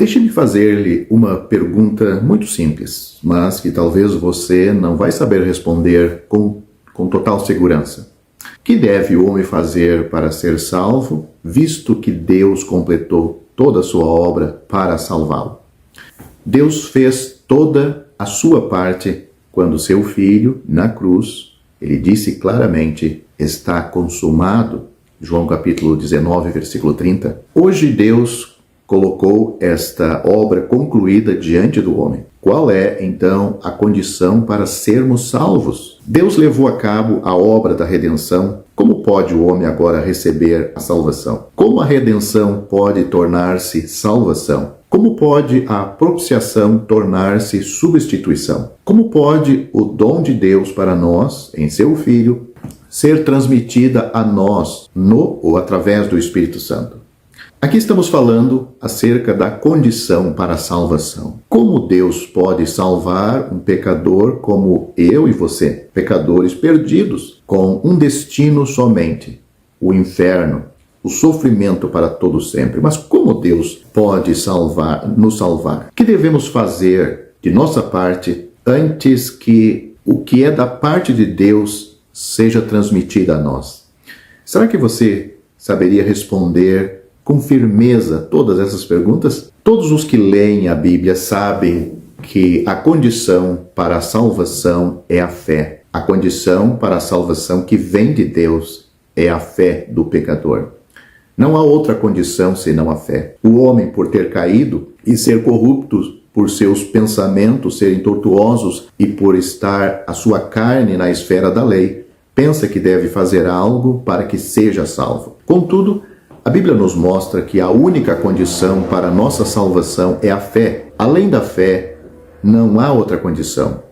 Deixe-me fazer-lhe uma pergunta muito simples, mas que talvez você não vai saber responder com total segurança. Que deve o homem fazer para ser salvo, visto que Deus completou toda a sua obra para salvá-lo? Deus fez toda a sua parte quando seu filho, na cruz, ele disse claramente, está consumado. João capítulo 19, versículo 30. Hoje Deus colocou esta obra concluída diante do homem. Qual é, então, a condição para sermos salvos? Deus levou a cabo a obra da redenção. Como pode o homem agora receber a salvação? Como a redenção pode tornar-se salvação? Como pode a propiciação tornar-se substituição? Como pode o dom de Deus para nós, em seu Filho, ser transmitida a nós no ou através do Espírito Santo? Aqui estamos falando acerca da condição para a salvação. Como Deus pode salvar um pecador como eu e você, pecadores perdidos, com um destino somente, o inferno, o sofrimento para todo sempre? Mas como Deus pode nos salvar? O que devemos fazer de nossa parte antes que o que é da parte de Deus seja transmitido a nós? Será que você saberia responder com firmeza todas essas perguntas? Todos os que leem a Bíblia sabem que a condição para a salvação é a fé. A condição para a salvação que vem de Deus é a fé do pecador. Não há outra condição senão a fé. O homem, por ter caído e ser corrupto por seus pensamentos serem tortuosos e por estar a sua carne na esfera da lei, pensa que deve fazer algo para que seja salvo. Contudo, a Bíblia nos mostra que a única condição para a nossa salvação é a fé. Além da fé, não há outra condição.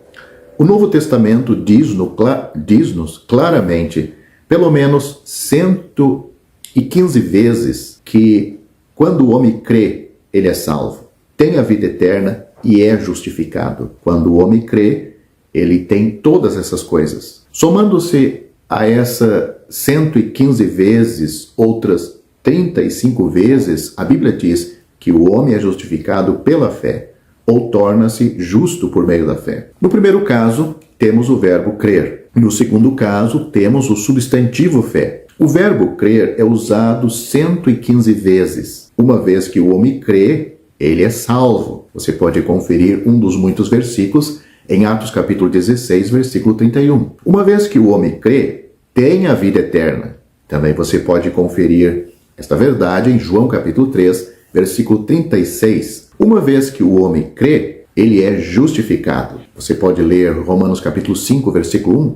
O Novo Testamento diz-nos claramente, pelo menos 115 vezes, que quando o homem crê, ele é salvo. Tem a vida eterna e é justificado. Quando o homem crê, ele tem todas essas coisas. Somando-se a essa 115 vezes, outras 35 vezes, a Bíblia diz que o homem é justificado pela fé, ou torna-se justo por meio da fé. No primeiro caso, temos o verbo crer. No segundo caso, temos o substantivo fé. O verbo crer é usado 115 vezes. Uma vez que o homem crê, ele é salvo. Você pode conferir um dos muitos versículos em Atos capítulo 16, versículo 31. Uma vez que o homem crê, tem a vida eterna. Também você pode conferir esta verdade em João capítulo 3, versículo 36. Uma vez que o homem crê, ele é justificado. Você pode ler Romanos capítulo 5, versículo 1.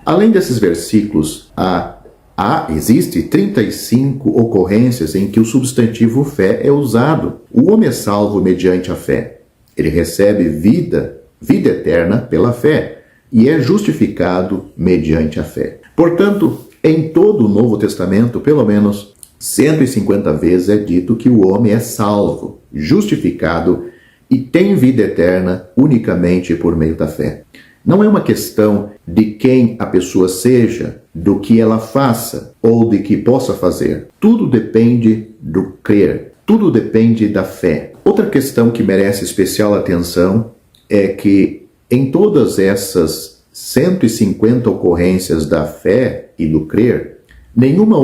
Além desses versículos, existe 35 ocorrências em que o substantivo fé é usado. O homem é salvo mediante a fé. Ele recebe vida eterna pela fé e é justificado mediante a fé. Portanto, em todo o Novo Testamento, pelo menos 150 vezes é dito que o homem é salvo, justificado e tem vida eterna unicamente por meio da fé. Não é uma questão de quem a pessoa seja, do que ela faça ou de que possa fazer. Tudo depende do crer, tudo depende da fé. Outra questão que merece especial atenção é que em todas essas 150 ocorrências da fé e do crer, nenhuma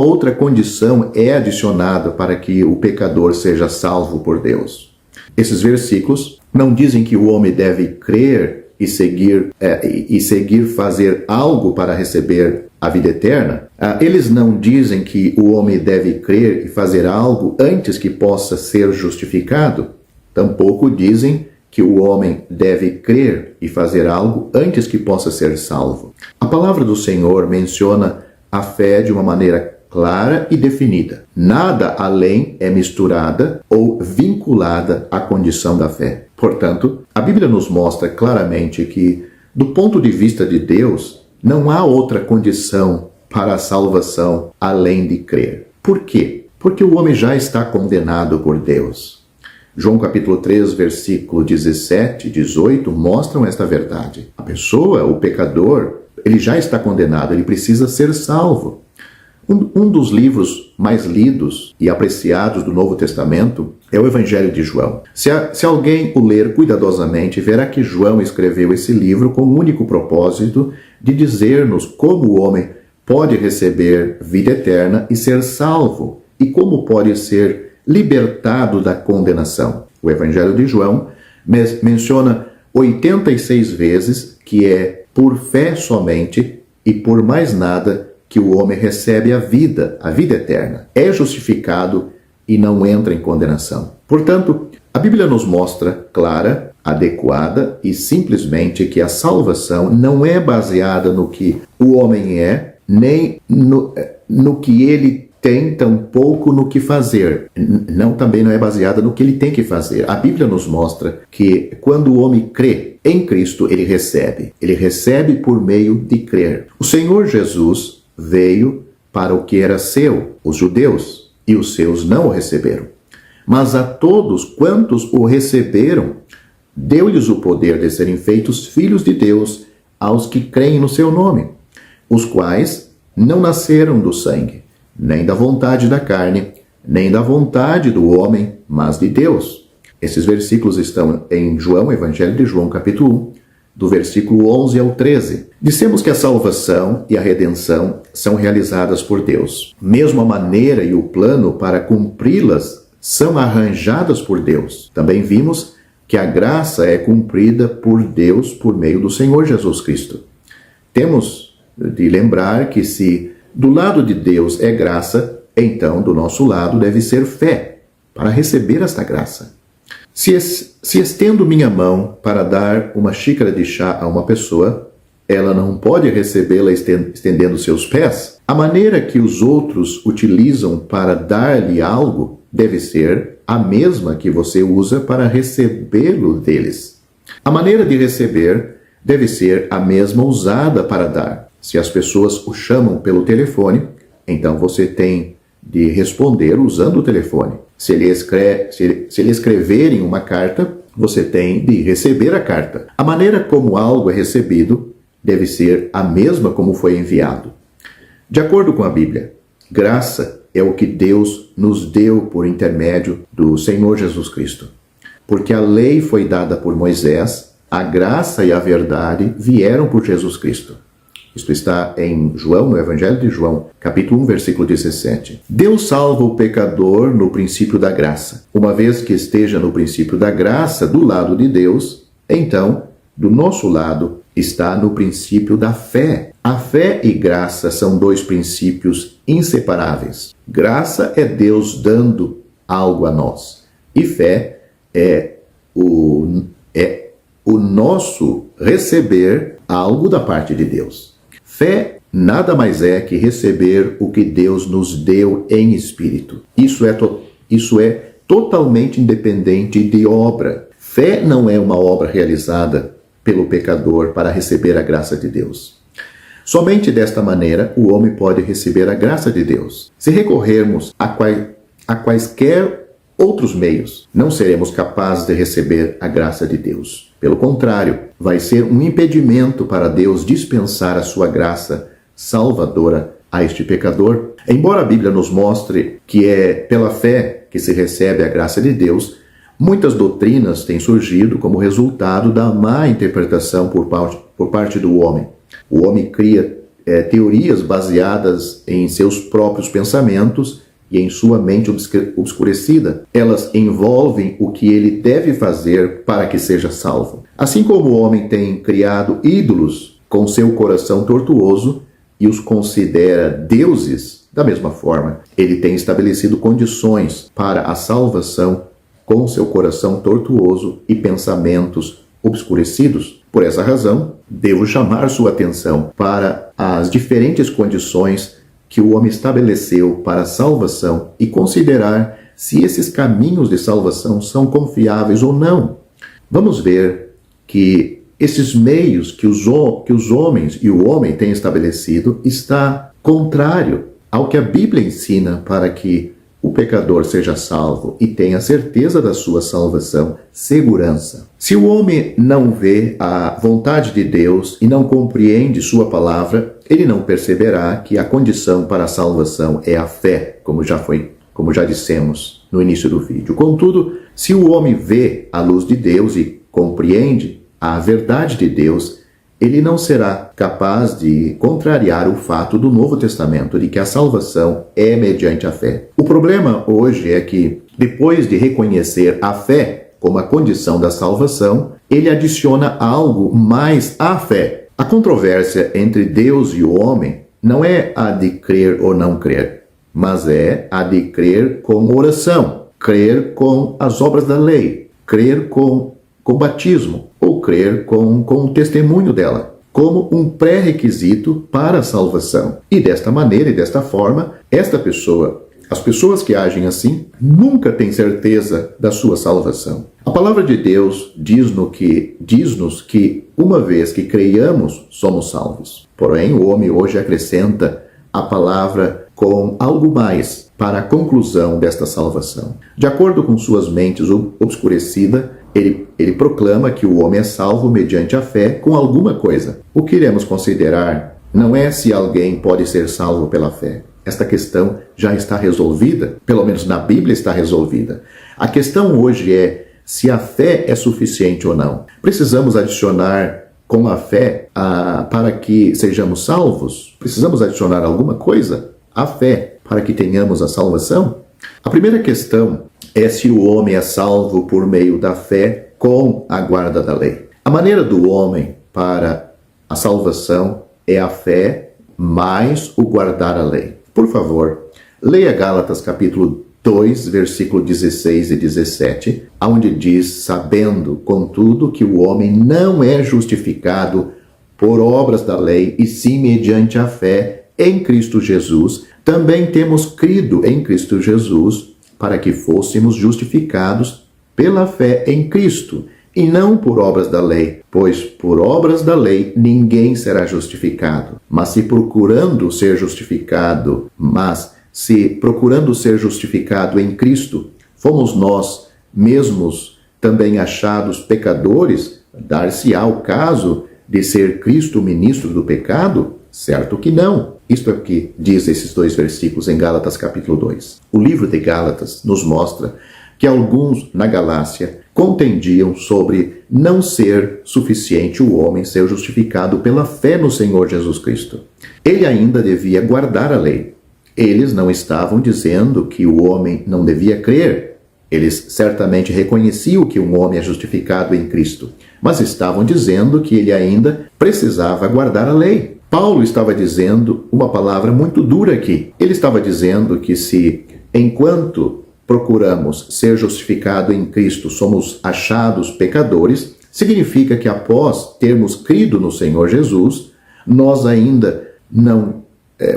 outra condição é adicionada para que o pecador seja salvo por Deus. Esses versículos não dizem que o homem deve crer e seguir fazer algo para receber a vida eterna. Eles não dizem que o homem deve crer e fazer algo antes que possa ser justificado. Tampouco dizem que o homem deve crer e fazer algo antes que possa ser salvo. A palavra do Senhor menciona a fé de uma maneira clara e definida. Nada além é misturada ou vinculada à condição da fé. Portanto, a Bíblia nos mostra claramente que, do ponto de vista de Deus, não há outra condição para a salvação além de crer. Por quê? Porque o homem já está condenado por Deus. João capítulo 3, versículo 17 e 18 mostram esta verdade. A pessoa, o pecador, ele já está condenado, ele precisa ser salvo. Um dos livros mais lidos e apreciados do Novo Testamento é o Evangelho de João. Se alguém o ler cuidadosamente, verá que João escreveu esse livro com o único propósito de dizer-nos como o homem pode receber vida eterna e ser salvo, e como pode ser libertado da condenação. O Evangelho de João menciona 86 vezes que é por fé somente e por mais nada que o homem recebe a vida eterna. É justificado e não entra em condenação. Portanto, a Bíblia nos mostra clara, adequada e simplesmente que a salvação não é baseada no que o homem é, nem no que ele tem, tampouco no que fazer. Também não é baseada no que ele tem que fazer. A Bíblia nos mostra que quando o homem crê em Cristo, ele recebe. Ele recebe por meio de crer. O Senhor Jesus veio para o que era seu, os judeus, e os seus não o receberam. Mas a todos quantos o receberam, deu-lhes o poder de serem feitos filhos de Deus aos que creem no seu nome, os quais não nasceram do sangue, nem da vontade da carne, nem da vontade do homem, mas de Deus. Esses versículos estão em João, Evangelho de João, capítulo 1, do versículo 11 ao 13. Dissemos que a salvação e a redenção são realizadas por Deus. Mesmo a maneira e o plano para cumpri-las são arranjadas por Deus. Também vimos que a graça é cumprida por Deus por meio do Senhor Jesus Cristo. Temos de lembrar que se do lado de Deus é graça, então do nosso lado deve ser fé para receber esta graça. Se estendo minha mão para dar uma xícara de chá a uma pessoa, ela não pode recebê-la estendendo seus pés? A maneira que os outros utilizam para dar-lhe algo deve ser a mesma que você usa para recebê-lo deles. A maneira de receber deve ser a mesma usada para dar. Se as pessoas o chamam pelo telefone, então você tem de responder usando o telefone. Se ele escreverem uma carta, você tem de receber a carta. A maneira como algo é recebido deve ser a mesma como foi enviado. De acordo com a Bíblia, graça é o que Deus nos deu por intermédio do Senhor Jesus Cristo. Porque a lei foi dada por Moisés, a graça e a verdade vieram por Jesus Cristo. Isto está em João, no Evangelho de João, capítulo 1, versículo 17. Deus salva o pecador no princípio da graça. Uma vez que esteja no princípio da graça do lado de Deus, então, do nosso lado, está no princípio da fé. A fé e graça são dois princípios inseparáveis. Graça é Deus dando algo a nós. E fé é o nosso receber algo da parte de Deus. Fé nada mais é que receber o que Deus nos deu em espírito. Isso é totalmente independente de obra. Fé não é uma obra realizada pelo pecador para receber a graça de Deus. Somente desta maneira o homem pode receber a graça de Deus. Se recorrermos a quaisquer outros meios, não seremos capazes de receber a graça de Deus. Pelo contrário, vai ser um impedimento para Deus dispensar a sua graça salvadora a este pecador. Embora a Bíblia nos mostre que é pela fé que se recebe a graça de Deus, muitas doutrinas têm surgido como resultado da má interpretação por parte do homem. O homem cria teorias baseadas em seus próprios pensamentos e em sua mente obscurecida. Elas envolvem o que ele deve fazer para que seja salvo. Assim como o homem tem criado ídolos com seu coração tortuoso e os considera deuses, da mesma forma, ele tem estabelecido condições para a salvação com seu coração tortuoso e pensamentos obscurecidos. Por essa razão, devo chamar sua atenção para as diferentes condições que o homem estabeleceu para a salvação e considerar se esses caminhos de salvação são confiáveis ou não. Vamos ver que esses meios que os homens e o homem têm estabelecido está contrário ao que a Bíblia ensina para que o pecador seja salvo e tenha certeza da sua salvação, segurança. Se o homem não vê a vontade de Deus e não compreende sua palavra, ele não perceberá que a condição para a salvação é a fé, como já dissemos no início do vídeo. Contudo, se o homem vê a luz de Deus e compreende a verdade de Deus, ele não será capaz de contrariar o fato do Novo Testamento de que a salvação é mediante a fé. O problema hoje é que, depois de reconhecer a fé como a condição da salvação, ele adiciona algo mais à fé. A controvérsia entre Deus e o homem não é a de crer ou não crer, mas é a de crer com oração, crer com as obras da lei, crer com batismo, ou crer com o testemunho dela, como um pré-requisito para a salvação. E desta maneira e desta forma, as pessoas que agem assim, nunca têm certeza da sua salvação. A palavra de Deus diz-nos que uma vez que creiamos, somos salvos. Porém, o homem hoje acrescenta a palavra com algo mais para a conclusão desta salvação. De acordo com suas mentes obscurecidas, ele proclama que o homem é salvo mediante a fé com alguma coisa. O que iremos considerar não é se alguém pode ser salvo pela fé. Esta questão já está resolvida, pelo menos na Bíblia está resolvida. A questão hoje é se a fé é suficiente ou não. Precisamos adicionar com a fé para que sejamos salvos? Precisamos adicionar alguma coisa à fé para que tenhamos a salvação? A primeira questão é se o homem é salvo por meio da fé com a guarda da lei. A maneira do homem para a salvação é a fé mais o guardar a lei. Por favor, leia Gálatas capítulo 2, versículo 16 e 17, onde diz: sabendo, contudo, que o homem não é justificado por obras da lei, e sim mediante a fé em Cristo Jesus, também temos crido em Cristo Jesus, para que fôssemos justificados pela fé em Cristo, e não por obras da lei, pois por obras da lei ninguém será justificado. Mas se procurando ser justificado em Cristo, fomos nós mesmos também achados pecadores, dar-se-á o caso de ser Cristo o ministro do pecado? Certo que não. Isto é o que diz esses dois versículos em Gálatas capítulo 2. O livro de Gálatas nos mostra que alguns na Galácia contendiam sobre não ser suficiente o homem ser justificado pela fé no Senhor Jesus Cristo. Ele ainda devia guardar a lei. Eles não estavam dizendo que o homem não devia crer. Eles certamente reconheciam que um homem é justificado em Cristo, mas estavam dizendo que ele ainda precisava guardar a lei. Paulo estava dizendo uma palavra muito dura aqui. Ele estava dizendo que se, enquanto procuramos ser justificado em Cristo, somos achados pecadores, significa que após termos crido no Senhor Jesus, nós ainda não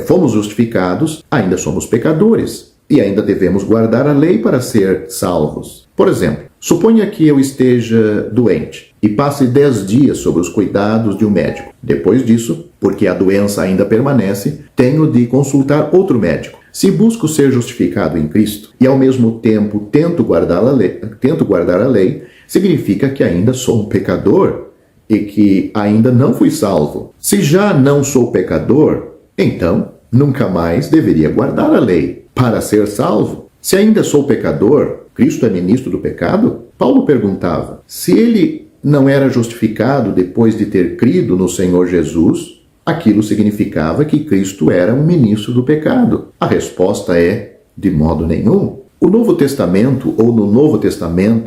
fomos justificados, ainda somos pecadores e ainda devemos guardar a lei para ser salvos. Por exemplo, suponha que eu esteja doente e passe 10 dias sob os cuidados de um médico. Depois disso, porque a doença ainda permanece, tenho de consultar outro médico. Se busco ser justificado em Cristo e ao mesmo tempo tento guardar a lei, significa que ainda sou um pecador e que ainda não fui salvo. Se já não sou pecador, então nunca mais deveria guardar a lei para ser salvo. Se ainda sou pecador, Cristo é ministro do pecado? Paulo perguntava: se ele não era justificado depois de ter crido no Senhor Jesus, aquilo significava que Cristo era um ministro do pecado. A resposta é: de modo nenhum. No Novo Testamento,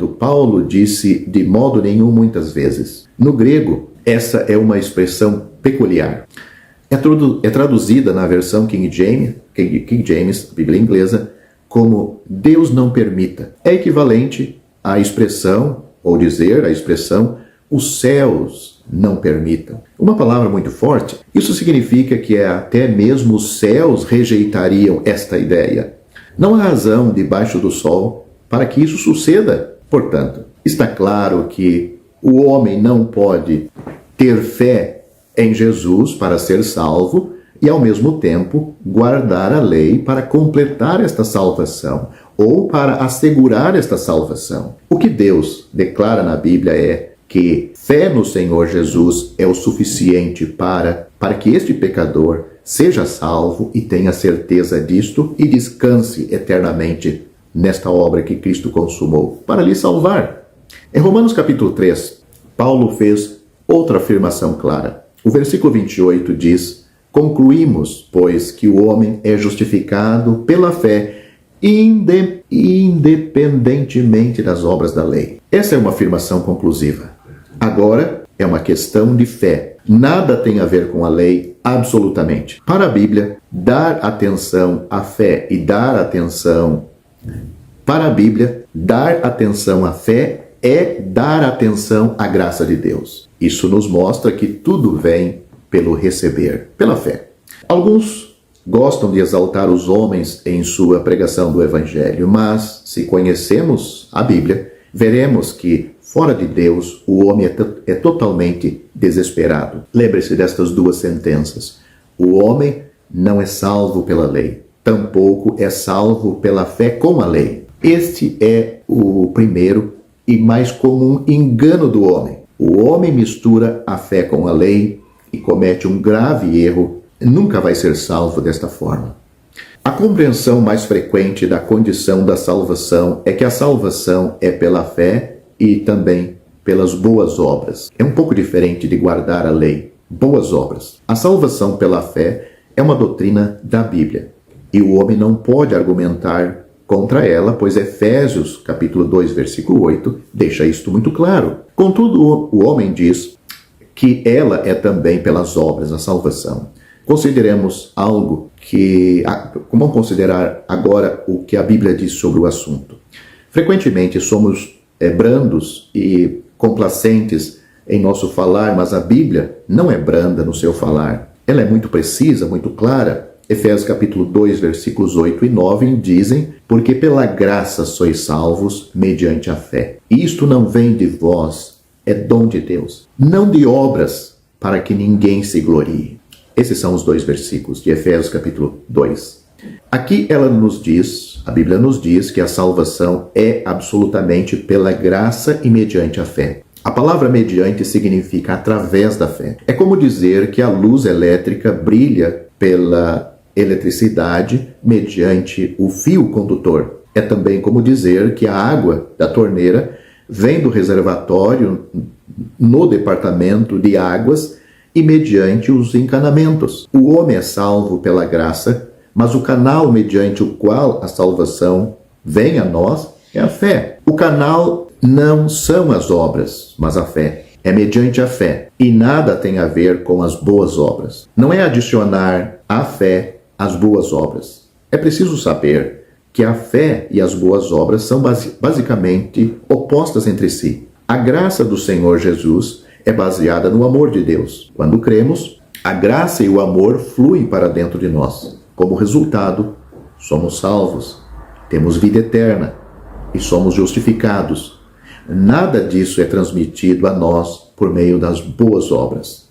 Paulo disse de modo nenhum muitas vezes. No grego, essa é uma expressão peculiar. É traduzida na versão King James, Bíblia inglesa, como Deus não permita. É equivalente à expressão, ou dizer a expressão, os céus não permitam. Uma palavra muito forte. Isso significa que até mesmo os céus rejeitariam esta ideia. Não há razão debaixo do sol para que isso suceda. Portanto, está claro que o homem não pode ter fé em Jesus para ser salvo e, ao mesmo tempo, guardar a lei para completar esta salvação ou para assegurar esta salvação. O que Deus declara na Bíblia é que fé no Senhor Jesus é o suficiente para para que este pecador seja salvo e tenha certeza disto e descanse eternamente nesta obra que Cristo consumou para lhe salvar. Em Romanos capítulo 3, Paulo fez outra afirmação clara. O versículo 28 diz: concluímos, pois, que o homem é justificado pela fé, independentemente das obras da lei. Essa é uma afirmação conclusiva. Agora, é uma questão de fé. Nada tem a ver com a lei, absolutamente. Para a Bíblia, dar atenção à fé e dar atenção... Para a Bíblia, dar atenção à fé é dar atenção à graça de Deus. Isso nos mostra que tudo vem pelo receber, pela fé. Alguns gostam de exaltar os homens em sua pregação do Evangelho, mas se conhecemos a Bíblia, veremos que fora de Deus o homem é totalmente desesperado. Lembre-se destas duas sentenças. O homem não é salvo pela lei, tampouco é salvo pela fé com a lei. Este é o primeiro e mais comum engano do homem. O homem mistura a fé com a lei e comete um grave erro. Nunca vai ser salvo desta forma. A compreensão mais frequente da condição da salvação é que a salvação é pela fé e também pelas boas obras. É um pouco diferente de guardar a lei. Boas obras. A salvação pela fé é uma doutrina da Bíblia e o homem não pode argumentar contra ela, pois Efésios, capítulo 2, versículo 8, deixa isto muito claro. Contudo, o homem diz que ela é também pelas obras, a salvação. Consideremos algo que... Vamos considerar agora o que a Bíblia diz sobre o assunto. Frequentemente somos brandos e complacentes em nosso falar, mas a Bíblia não é branda no seu falar. Ela é muito precisa, muito clara. Efésios capítulo 2, versículos 8 e 9 dizem: porque pela graça sois salvos mediante a fé. Isto não vem de vós, é dom de Deus, não de obras, para que ninguém se glorie. Esses são os dois versículos de Efésios capítulo 2. Aqui ela nos diz, a Bíblia nos diz que a salvação é absolutamente pela graça e mediante a fé. A palavra mediante significa através da fé. É como dizer que a luz elétrica brilha pela eletricidade mediante o fio condutor. É também como dizer que a água da torneira vem do reservatório no departamento de águas e mediante os encanamentos. O homem é salvo pela graça, mas o canal mediante o qual a salvação vem a nós é a fé. O canal não são as obras, mas a fé. É mediante a fé. E nada tem a ver com as boas obras. Não é adicionar à fé as boas obras. É preciso saber que a fé e as boas obras são basicamente opostas entre si. A graça do Senhor Jesus é baseada no amor de Deus. Quando cremos, a graça e o amor fluem para dentro de nós. Como resultado, somos salvos, temos vida eterna e somos justificados. Nada disso é transmitido a nós por meio das boas obras.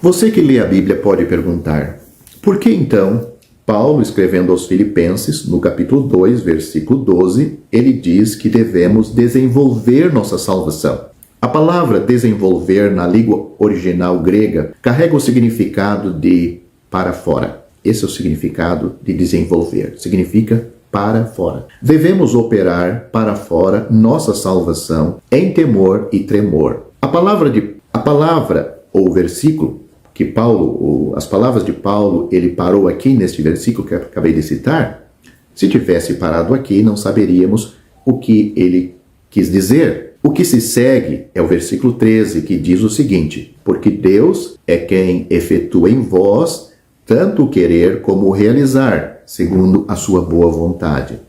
Você que lê a Bíblia pode perguntar: por que então Paulo, escrevendo aos Filipenses, no capítulo 2, versículo 12, ele diz que devemos desenvolver nossa salvação? A palavra desenvolver na língua original grega carrega o significado de para fora. Esse é o significado de desenvolver. Significa para fora. Devemos operar para fora nossa salvação em temor e tremor. A palavra ou versículo que Paulo, as palavras de Paulo, ele parou aqui neste versículo que eu acabei de citar. Se tivesse parado aqui, não saberíamos o que ele quis dizer. O que se segue é o versículo 13, que diz o seguinte: porque Deus é quem efetua em vós tanto o querer como o realizar, segundo a sua boa vontade.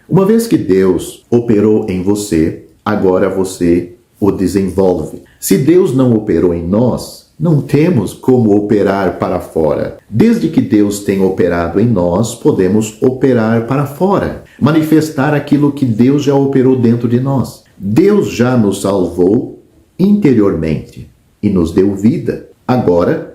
Uma vez que Deus operou em você, agora você o desenvolve. Se Deus não operou em nós, não temos como operar para fora. Desde que Deus tem operado em nós, podemos operar para fora, manifestar aquilo que Deus já operou dentro de nós. Deus já nos salvou interiormente e nos deu vida. Agora,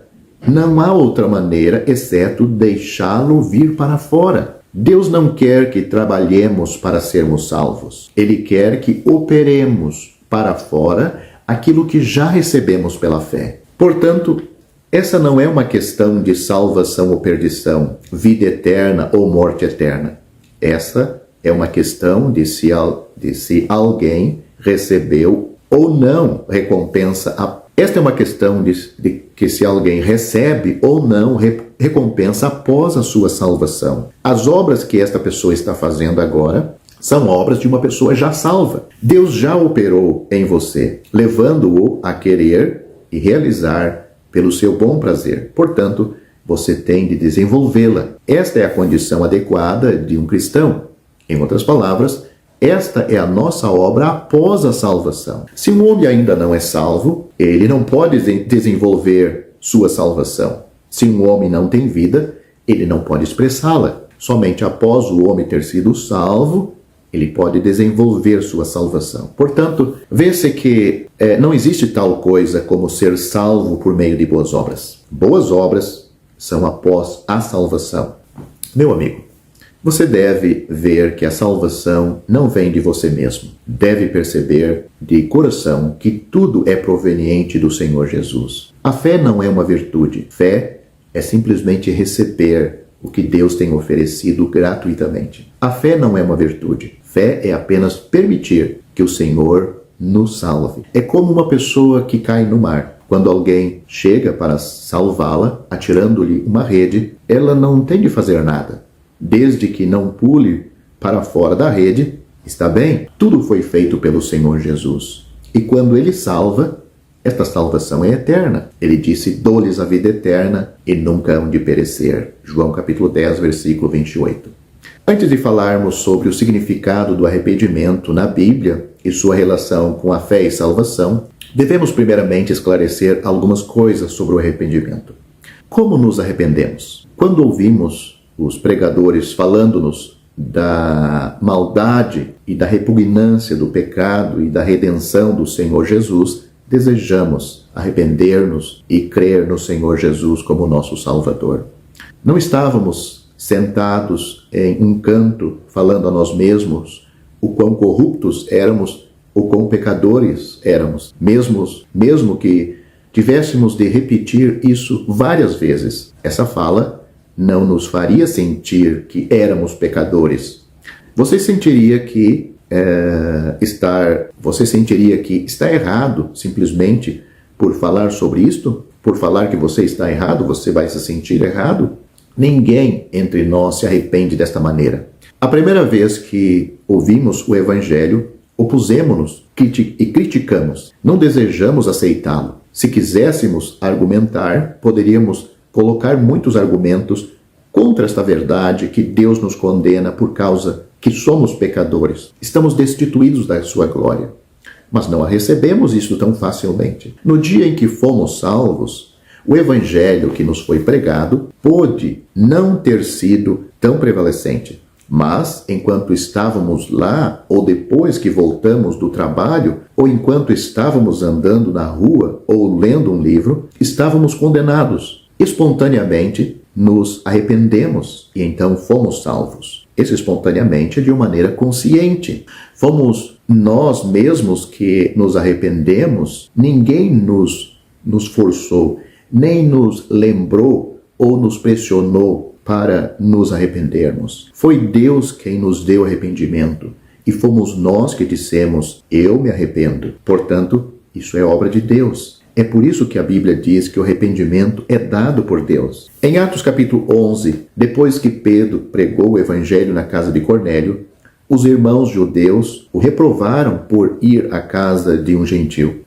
não há outra maneira exceto deixá-lo vir para fora. Deus não quer que trabalhemos para sermos salvos. Ele quer que operemos para fora aquilo que já recebemos pela fé. Portanto, Essa não é uma questão de salvação ou perdição, vida eterna ou morte eterna. Essa é uma questão de se alguém recebeu ou não recompensa. Esta é uma questão de que se alguém recebe ou não recompensa após a sua salvação. As obras que esta pessoa está fazendo agora são obras de uma pessoa já salva. Deus já operou em você, levando-o a querer e realizar pelo seu bom prazer. Portanto, você tem de desenvolvê-la. Esta é a condição adequada de um cristão. Em outras palavras, esta é a nossa obra após a salvação. Se um homem ainda não é salvo, ele não pode desenvolver sua salvação. Se um homem não tem vida, ele não pode expressá-la. Somente após o homem ter sido salvo, ele pode desenvolver sua salvação. Portanto, vê-se que não existe tal coisa como ser salvo por meio de boas obras. Boas obras são após a salvação. Meu amigo, você deve ver que a salvação não vem de você mesmo. Deve perceber de coração que tudo é proveniente do Senhor Jesus. A fé não é uma virtude. Fé é simplesmente receber o que Deus tem oferecido gratuitamente. A fé não é uma virtude. Fé é apenas permitir que o Senhor nos salve. É como uma pessoa que cai no mar. Quando alguém chega para salvá-la, atirando-lhe uma rede, ela não tem de fazer nada. Desde que não pule para fora da rede, está bem. Tudo foi feito pelo Senhor Jesus. E quando Ele salva, esta salvação é eterna. Ele disse, dou-lhes a vida eterna e nunca hão de perecer. João capítulo 10, versículo 28. Antes de falarmos sobre o significado do arrependimento na Bíblia e sua relação com a fé e salvação, devemos primeiramente esclarecer algumas coisas sobre o arrependimento. Como nos arrependemos? Quando ouvimos os pregadores falando-nos da maldade e da repugnância do pecado e da redenção do Senhor Jesus, desejamos arrepender-nos e crer no Senhor Jesus como nosso Salvador. Não estávamos sentados em um canto falando a nós mesmos o quão corruptos éramos, o quão pecadores éramos, mesmo que tivéssemos de repetir isso várias vezes. Essa fala não nos faria sentir que éramos pecadores. Você sentiria que está errado simplesmente por falar sobre isto? Por falar que você está errado, você vai se sentir errado? Ninguém entre nós se arrepende desta maneira. A primeira vez que ouvimos o Evangelho, opusemos-nos e criticamos. Não desejamos aceitá-lo. Se quiséssemos argumentar, poderíamos colocar muitos argumentos contra esta verdade que Deus nos condena por causa que somos pecadores. Estamos destituídos da sua glória. Mas não a recebemos isso tão facilmente. No dia em que fomos salvos, o evangelho que nos foi pregado pôde não ter sido tão prevalecente. Mas, enquanto estávamos lá, ou depois que voltamos do trabalho, ou enquanto estávamos andando na rua ou lendo um livro, estávamos condenados. Espontaneamente, nos arrependemos e então fomos salvos. Isso espontaneamente de uma maneira consciente. Fomos nós mesmos que nos arrependemos, ninguém nos forçou, nem nos lembrou ou nos pressionou para nos arrependermos. Foi Deus quem nos deu arrependimento e fomos nós que dissemos, eu me arrependo. Portanto, isso é obra de Deus. É por isso que a Bíblia diz que o arrependimento é dado por Deus. Em Atos capítulo 11, depois que Pedro pregou o evangelho na casa de Cornélio, os irmãos judeus o reprovaram por ir à casa de um gentil.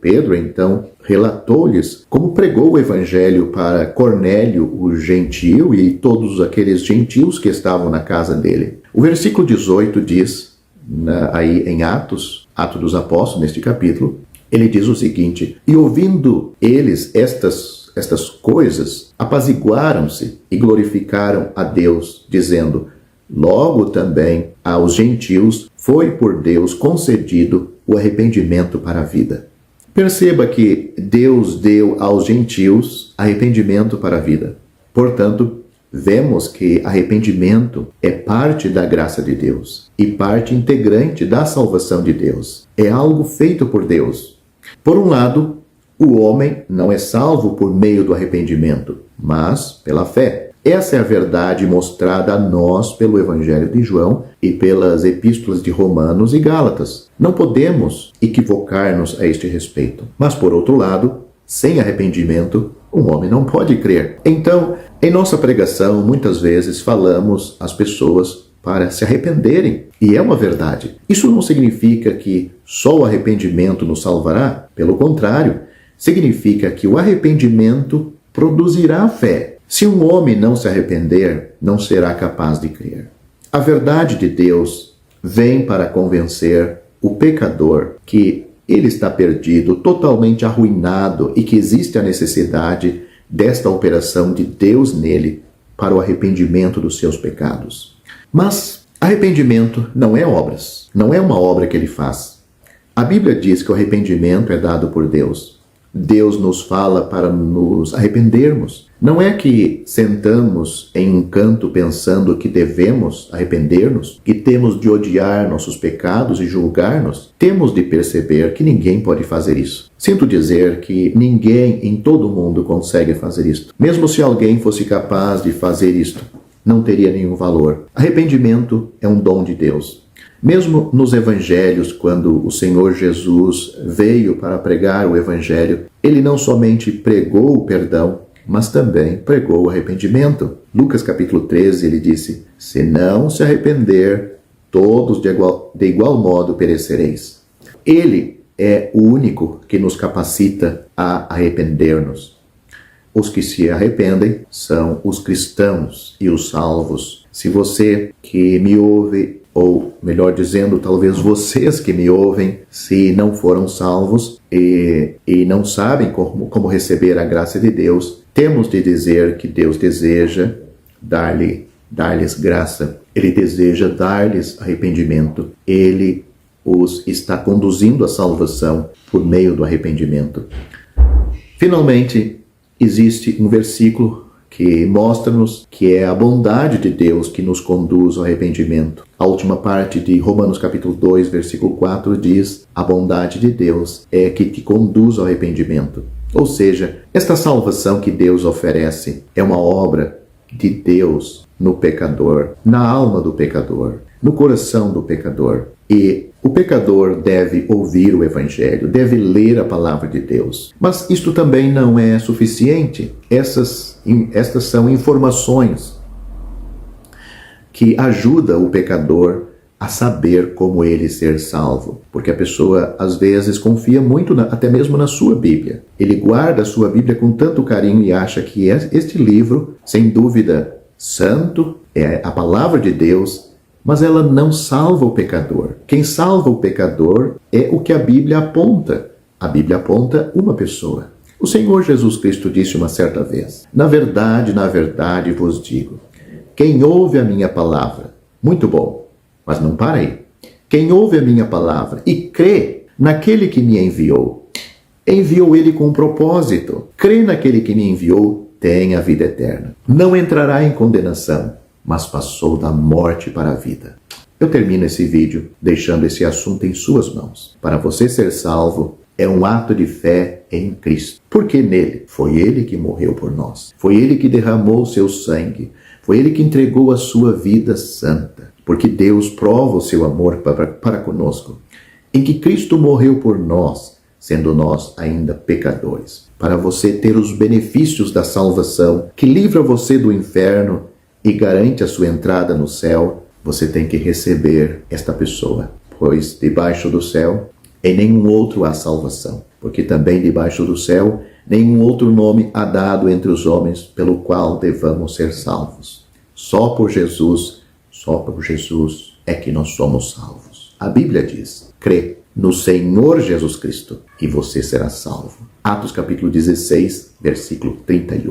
Pedro, então, relatou-lhes como pregou o evangelho para Cornélio, o gentil, e todos aqueles gentios que estavam na casa dele. O versículo 18 diz, aí em Atos dos Apóstolos, neste capítulo, ele diz o seguinte, e ouvindo eles estas coisas, apaziguaram-se e glorificaram a Deus, dizendo, logo também aos gentios foi por Deus concedido o arrependimento para a vida. Perceba que Deus deu aos gentios arrependimento para a vida. Portanto, vemos que arrependimento é parte da graça de Deus e parte integrante da salvação de Deus. É algo feito por Deus. Por um lado, O homem não é salvo por meio do arrependimento, mas pela fé. Essa é a verdade mostrada a nós pelo Evangelho de João e pelas epístolas de Romanos e Gálatas. Não podemos equivocar-nos a este respeito. Mas, por outro lado, sem arrependimento, um homem não pode crer. Então, em nossa pregação, muitas vezes falamos às pessoas para se arrependerem. E é uma verdade. Isso não significa que só o arrependimento nos salvará. Pelo contrário, significa que o arrependimento produzirá fé. Se um homem não se arrepender, não será capaz de crer. A verdade de Deus vem para convencer o pecador que ele está perdido, totalmente arruinado e que existe a necessidade desta operação de Deus nele para o arrependimento dos seus pecados. Mas arrependimento não é obras, não é uma obra que ele faz. A Bíblia diz que o arrependimento é dado por Deus. Deus nos fala para nos arrependermos. Não é que sentamos em um canto pensando que devemos arrepender-nos, que temos de odiar nossos pecados e julgar-nos. Temos de perceber que ninguém pode fazer isso. Sinto dizer que ninguém em todo o mundo consegue fazer isto. Mesmo se alguém fosse capaz de fazer isto, não teria nenhum valor. Arrependimento é um dom de Deus. Mesmo nos evangelhos, quando o Senhor Jesus veio para pregar o evangelho, ele não somente pregou o perdão, mas também pregou o arrependimento. Lucas capítulo 13, ele disse: se não se arrepender, todos de igual modo perecereis. Ele é o único que nos capacita a arrepender-nos. Os que se arrependem são os cristãos e os salvos. Se você que me ouve, ou melhor dizendo, talvez vocês que me ouvem, se não foram salvos e não sabem como receber a graça de Deus, temos de dizer que Deus deseja dar-lhes graça. Ele deseja dar-lhes arrependimento. Ele os está conduzindo à salvação por meio do arrependimento. Finalmente, existe um versículo que mostra-nos que é a bondade de Deus que nos conduz ao arrependimento. A última parte de Romanos capítulo 2, versículo 4 diz: a bondade de Deus é que te conduz ao arrependimento. Ou seja, esta salvação que Deus oferece é uma obra de Deus no pecador, na alma do pecador, no coração do pecador. E o pecador deve ouvir o Evangelho, deve ler a palavra de Deus. Mas isto também não é suficiente. Estas são informações que ajudam o pecador a saber como ele ser salvo. Porque a pessoa, às vezes, confia muito, até mesmo na sua Bíblia. Ele guarda a sua Bíblia com tanto carinho e acha que este livro, sem dúvida, santo, é a palavra de Deus, mas ela não salva o pecador. Quem salva o pecador é o que a Bíblia aponta. A Bíblia aponta uma pessoa. O Senhor Jesus Cristo disse uma certa vez: na verdade vos digo, quem ouve a minha palavra, muito bom, mas não para aí. Quem ouve a minha palavra e crê naquele que me enviou ele com um propósito. Crê naquele que me enviou, tem a vida eterna. Não entrará em condenação, mas passou da morte para a vida. Eu termino esse vídeo deixando esse assunto em suas mãos. Para você ser salvo, é um ato de fé em Cristo. Porque nele, foi ele que morreu por nós. Foi ele que derramou o seu sangue. Foi ele que entregou a sua vida santa. Porque Deus prova o seu amor para conosco, em que Cristo morreu por nós, sendo nós ainda pecadores. Para você ter os benefícios da salvação, que livra você do inferno e garante a sua entrada no céu, você tem que receber esta pessoa. Pois debaixo do céu, em nenhum outro há salvação. Porque também debaixo do céu, nenhum outro nome há dado entre os homens pelo qual devamos ser salvos. Só por Jesus é que nós somos salvos. A Bíblia diz: crê no Senhor Jesus Cristo e você será salvo. Atos capítulo 16, versículo 31.